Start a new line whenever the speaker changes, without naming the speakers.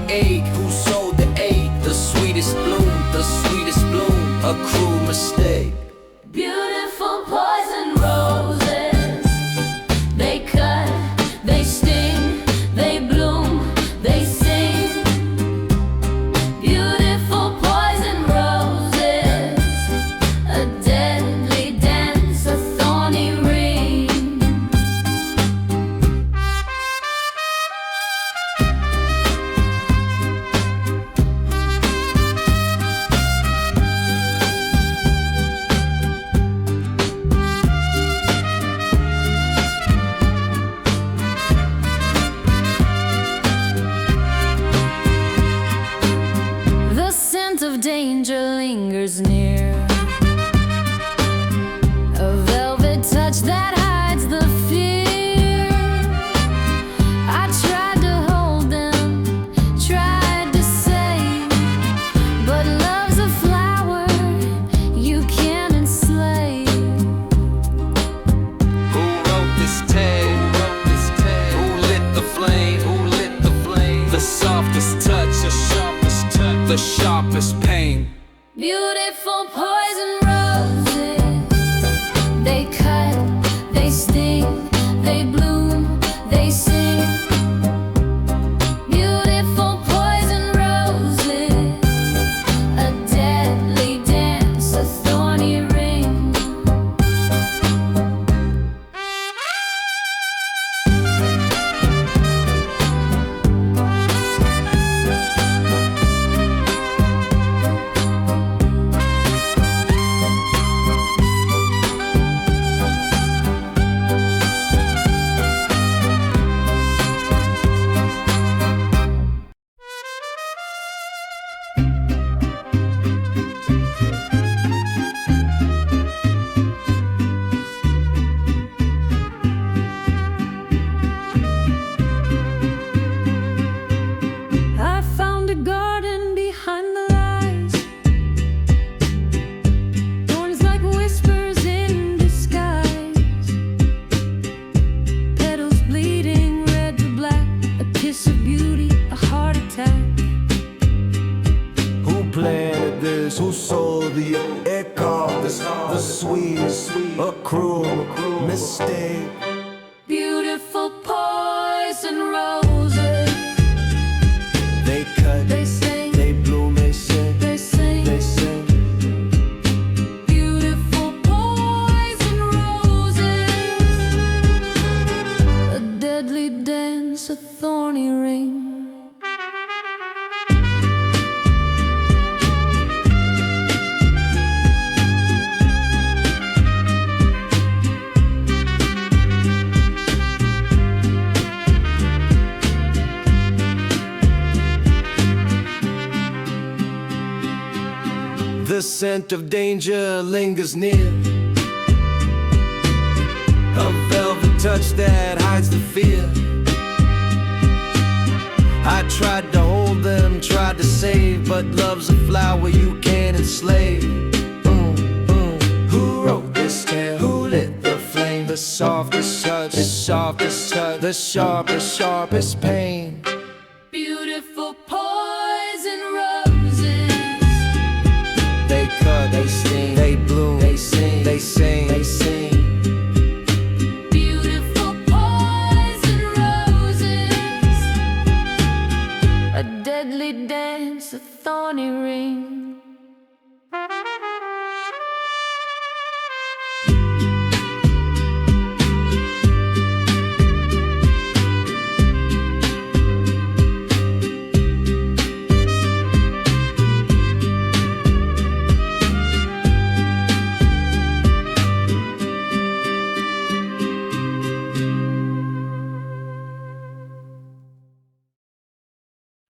egg, who sowed the egg? The sweetest bloom, the sweetest bloom, a cruel mistake.
Beautiful poison roses, they cut, they sting, they bloom, they sing. Beautiful poison roses, a deadly dance, a thorny ring. The scent of danger lingers near, a velvet touch that hides the fear. I tried to hold them, tried to save, but love's a flower you can't enslave.
Who wrote this tale? Who lit the flame? Who lit the flame? The softest touch, the sharpest touch, the sharpest pain.
Beautiful poison roses, they cut, they sting, they bloom, they sing. Beautiful poison roses, a deadly dance, a thorny ring. I found a garden behind the lies, thorns like whispers in disguise, petals bleeding red to black, a kiss of beauty, a heart attack.
Who planted this? Who sowed the echo? The sweetest, a cruel mistake.
Beautiful poison roses,
They cut,
they sing,
they bloom, they sing,
they sing.
they sing.
Beautiful poison roses, a deadly dance, a thorny ring.
The scent of danger lingers near, a velvet touch that hides the fear. I tried to hold them, tried to save, but love's a flower you can't enslave. Who wrote this tale? Who lit the flame? The softest touch, the softest touch, the sharpest, sharpest pain.
Beautiful poison roses,
They cut, they sting, they bloom, they sing, they sing, they sing.
beautiful poison roses, a deadly dance, a thorny ring.